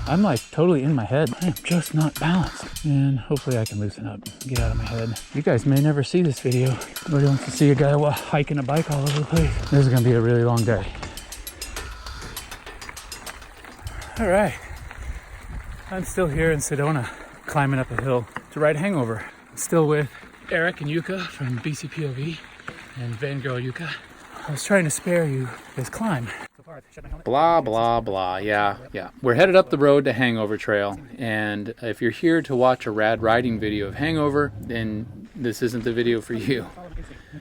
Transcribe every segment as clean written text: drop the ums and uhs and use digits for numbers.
I'm like totally in my head. I am just not balanced. And hopefully I can loosen up, get out of my head. You guys may never see this video. Nobody wants to see a guy hiking a bike all over the place. This is gonna be a really long day. All right, I'm still here in Sedona, climbing up a hill to ride Hangover. I'm still with Eric and Yuka from BCPov and Fangirl Yuka. I was trying to spare you this climb. Blah, blah, blah. Yeah. We're headed up the road to Hangover Trail, and if you're here to watch a rad riding video of Hangover, then this isn't the video for you.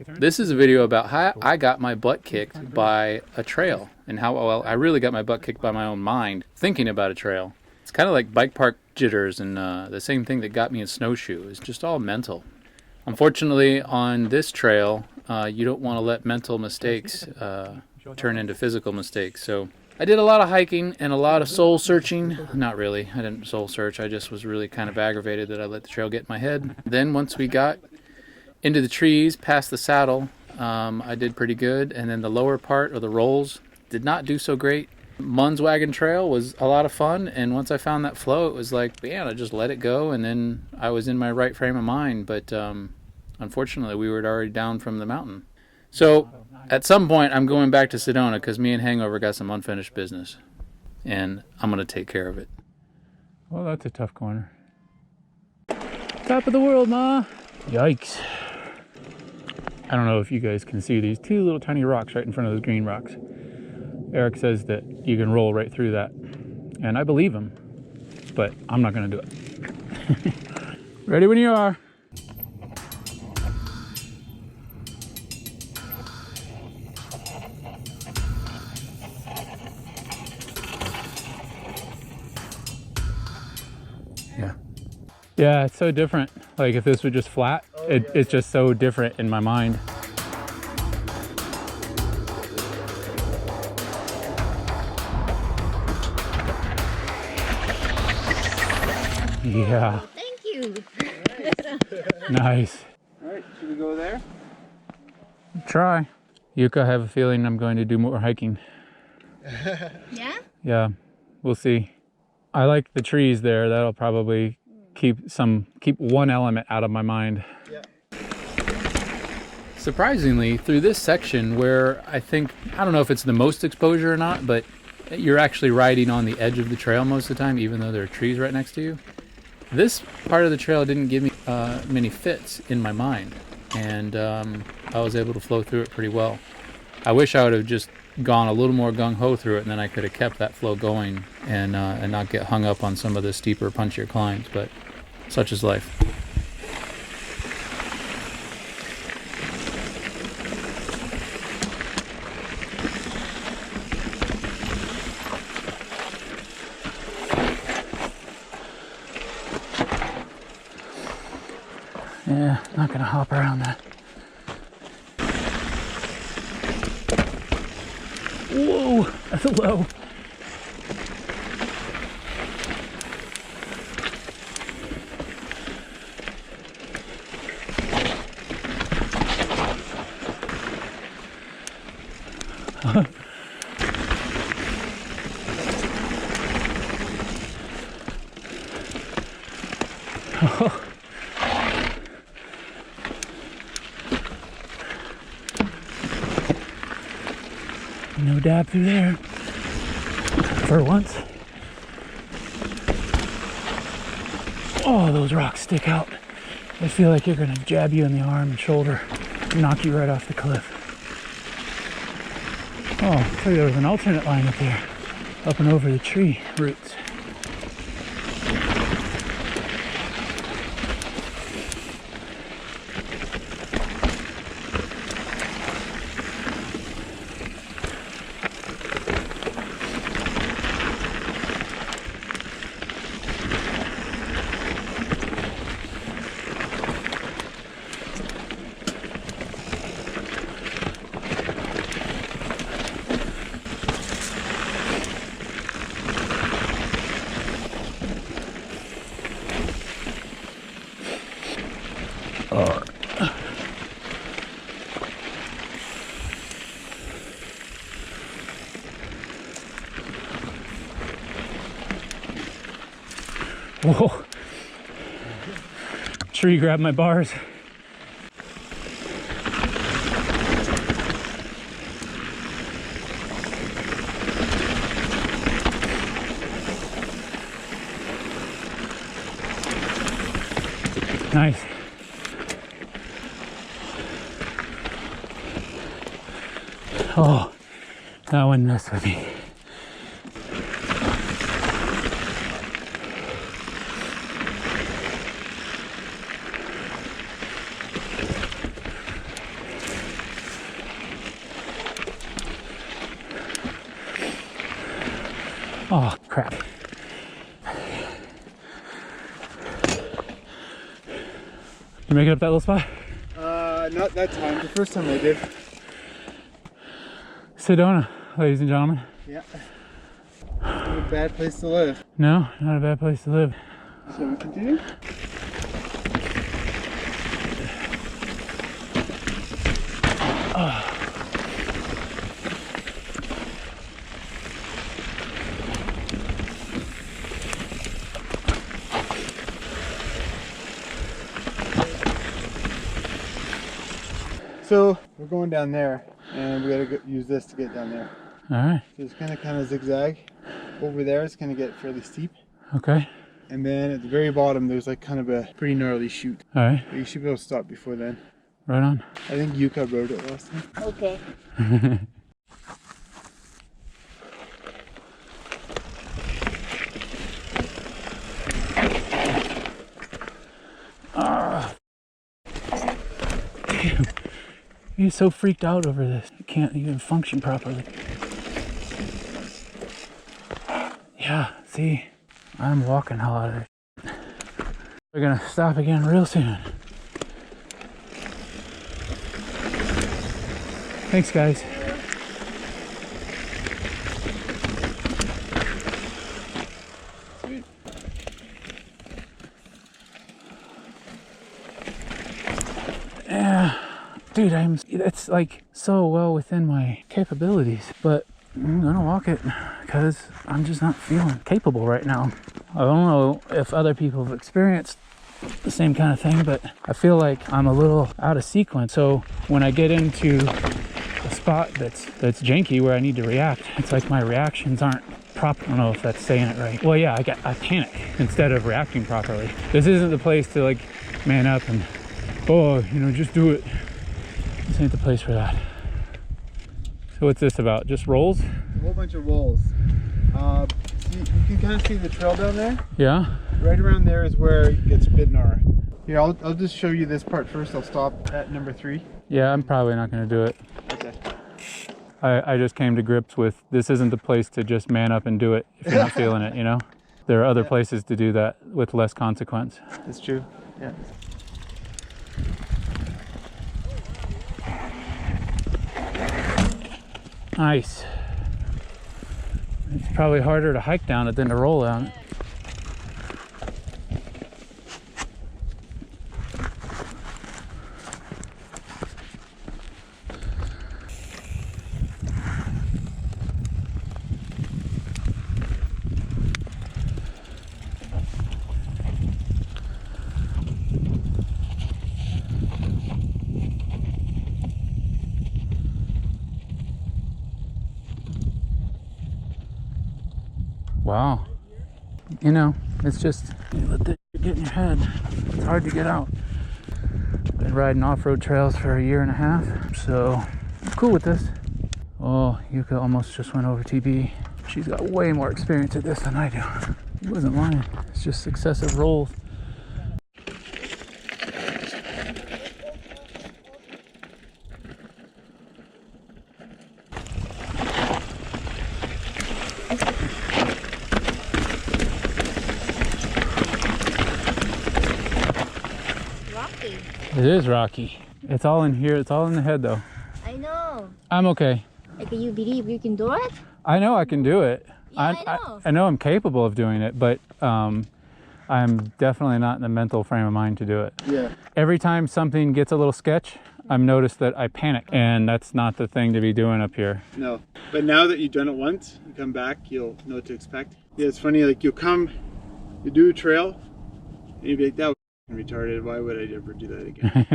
This is a video about how I got my butt kicked by a trail, and how well I really got my butt kicked by my own mind thinking about a trail. It's kind of like bike park jitters, and the same thing that got me a snowshoe. It's just all mental. Unfortunately, on this trail, you don't want to let mental mistakes turn into physical mistakes. So I did a lot of hiking and a lot of soul searching. Not really, I didn't soul search. I just was really kind of aggravated that I let the trail get in my head. Then once we got into the trees, past the saddle, I did pretty good. And then the lower part, or the rolls, did not do so great. Munn's Wagon Trail was a lot of fun, and once I found that flow, it was like, man, I just let it go, and then I was in my right frame of mind. But unfortunately, we were already down from the mountain. So at some point, I'm going back to Sedona because me and Hangover got some unfinished business, and I'm going to take care of it. Well, that's a tough corner. Top of the world, Ma! Yikes. I don't know if you guys can see these two little tiny rocks right in front of those green rocks. Eric says that you can roll right through that, and I believe him, but I'm not going to do it. Ready when you are. Yeah, it's so different. Like if this was just flat, it's just so different in my mind. Yeah. Thank you. Nice. All right, should we go there? Try. Yuka, I have a feeling I'm going to do more hiking. Yeah? Yeah, we'll see. I like the trees there. That'll probably keep one element out of my mind. Yeah. Surprisingly, through this section where I don't know if it's the most exposure or not, but you're actually riding on the edge of the trail most of the time, even though there are trees right next to you. This part of the trail didn't give me many fits in my mind, and I was able to flow through it pretty well. I wish I would have just gone a little more gung-ho through it, and then I could have kept that flow going and not get hung up on some of the steeper, punchier climbs, but such is life. Yeah, not gonna hop around that. Whoa, that's low. No dab through there, for once. Oh, those rocks stick out. They feel like you're gonna jab you in the arm and shoulder, knock you right off the cliff. Oh, I thought there was an alternate line up there, up and over the tree roots. Whoa. Tree grabbed my bars. Nice. Oh, that one messed with me. Oh, crap. You make it up that little spot? Not that time. The first time I did. Sedona, ladies and gentlemen. Yeah. Not a bad place to live. No, not a bad place to live. Shall we continue? So we're going down there, and we gotta use this to get down there. All right. So it's kind of zigzag. Over there, it's gonna get fairly steep, Okay. and then at the very bottom, there's like kind of a pretty gnarly chute. All right. But you should be able to stop before then. Right on. I think Yuka rode it last time. Okay. Damn. He's so freaked out over this. He can't even function properly. Yeah, see, I'm walking hell out of it. We're gonna stop again real soon. Thanks, guys. Sweet. Yeah, dude, it's like so well within my capabilities, but I'm gonna walk it because I'm just not feeling capable right now. I don't know if other people have experienced the same kind of thing, but I feel like I'm a little out of sequence. So when I get into a spot that's janky where I need to react, it's like my reactions aren't proper. I don't know if that's saying it right. Well, yeah, I panic instead of reacting properly. This isn't the place to like man up and, oh, you know, just do it. This ain't the place for that. So what's this about? Just rolls? A whole bunch of rolls. You can kind of see the trail down there. Yeah? Right around there is where it gets a bit gnarly. Here, I'll just show you this part first. I'll stop at number 3. Yeah, I'm probably not gonna do it. Okay. I just came to grips with this isn't the place to just man up and do it if you're not feeling it, you know? There are other places to do that with less consequence. That's true. Yeah. Nice. It's probably harder to hike down it than to roll down it. Wow. You know, it's just, you let that get in your head. It's hard to get out. Been riding off-road trails for a year and a half, so I'm cool with this. Oh, Yuka almost just went over TB. She's got way more experience at this than I do. He wasn't lying. It's just successive rolls. Rocky. It is rocky. It's all in here. It's all in the head, though. I know. I'm okay. Like, you believe you can do it? I know I can do it. Yeah, I know. I know I'm capable of doing it, but I'm definitely not in the mental frame of mind to do it. Yeah. Every time something gets a little sketch, I've noticed that I panic, and that's not the thing to be doing up here. No. But now that you've done it once, you come back, you'll know what to expect. Yeah, it's funny, like you'll come You do a trail, and you'd be like, that was retarded. Why would I ever do that again?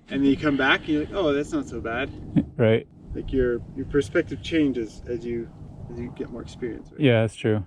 And then you come back, and you're like, oh, that's not so bad. Right. Like your perspective changes as you get more experience. Right? Yeah, that's true.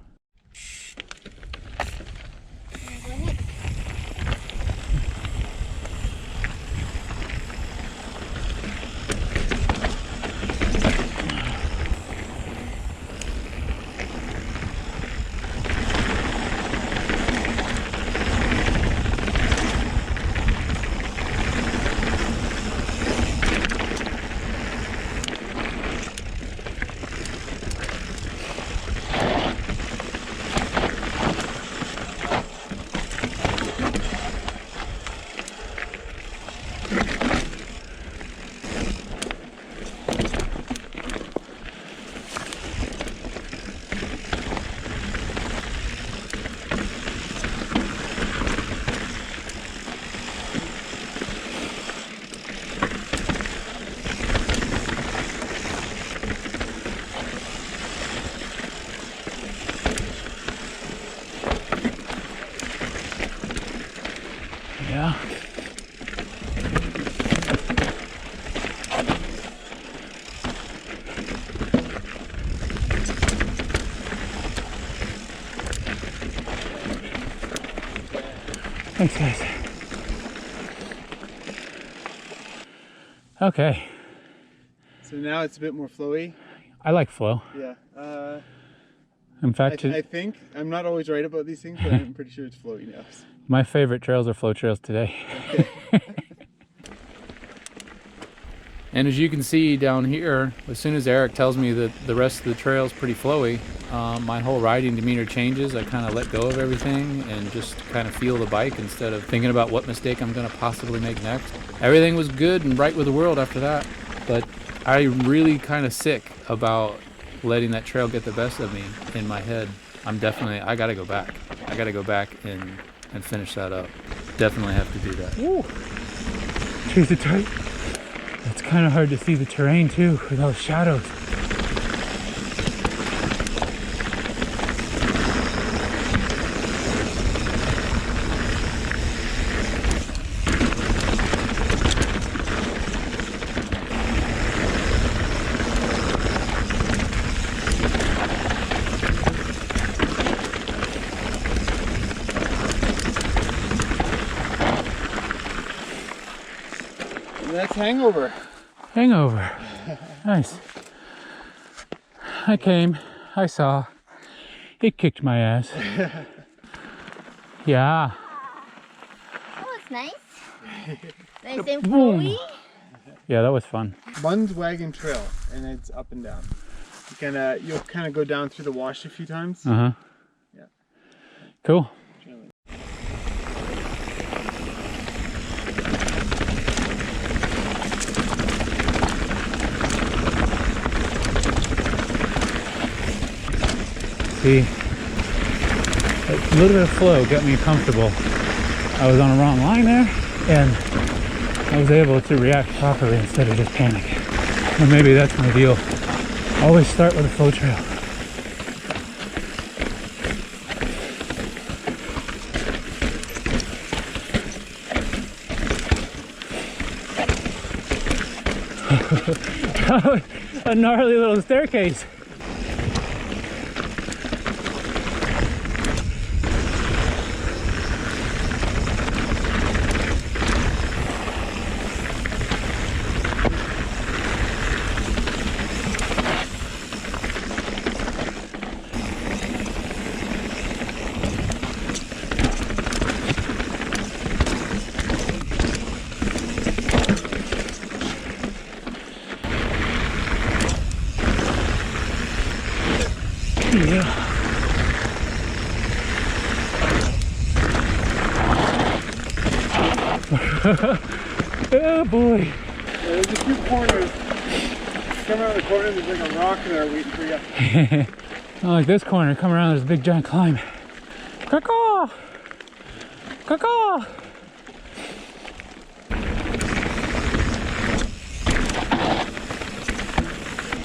Yeah. Thanks, guys. Okay. So now it's a bit more flowy. I like flow. Yeah. In fact, I think I'm not always right about these things, but I'm pretty sure it's flowy now. my favorite trails are flow trails today. Okay. And as you can see down here, as soon as Eric tells me that the rest of the trail is pretty flowy, my whole riding demeanor changes. I kind of let go of everything and just kind of feel the bike instead of thinking about what mistake I'm going to possibly make next. Everything was good and right with the world after that, but I'm really kind of sick about letting that trail get the best of me in my head. I got to go back. I got to go back and finish that up. Definitely have to do that. Woo. Trees are tight. It's kind of hard to see the terrain too with all the shadows. And that's Hangover. Hangover. Nice. I came, I saw, it kicked my ass. Yeah. That was nice. Nice and Boom. flowy. Yeah, that was fun. Bunn's Wagon Trail, and it's up and down. You'll kind of go down through the wash a few times. Uh-huh. Yeah. Cool. See, a little bit of flow got me comfortable. I was on the wrong line there, and I was able to react properly instead of just panic. Or maybe that's my deal. Always start with a flow trail. A gnarly little staircase. Yeah. Oh boy. Yeah, there's a few corners. Come around the corner, there's like a rock there waiting for you. Not like this corner. Come around, there's a big giant climb. Caw-caw! Caw-caw!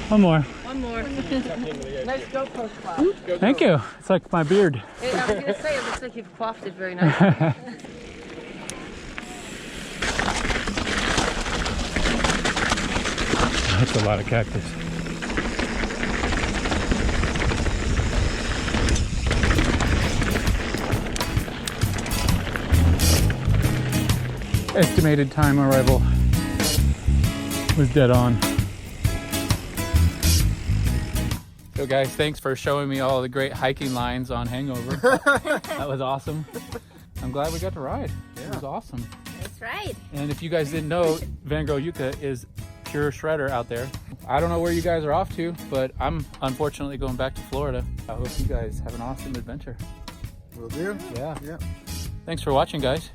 One more. One more. Nice GoPro spot. Thank you. It's like my beard. I was going to say, it looks like you've coiffed it very nicely. That's a lot of cactus. Estimated time arrival was dead on. So guys, thanks for showing me all the great hiking lines on Hangover. That was awesome. I'm glad we got to ride. Yeah. It was awesome. That's right. And if you guys didn't know, Van Gogh Yucca is pure shredder out there. I don't know where you guys are off to, but I'm unfortunately going back to Florida. I hope you guys have an awesome adventure. Will do. Yeah. Yeah. Thanks for watching, guys.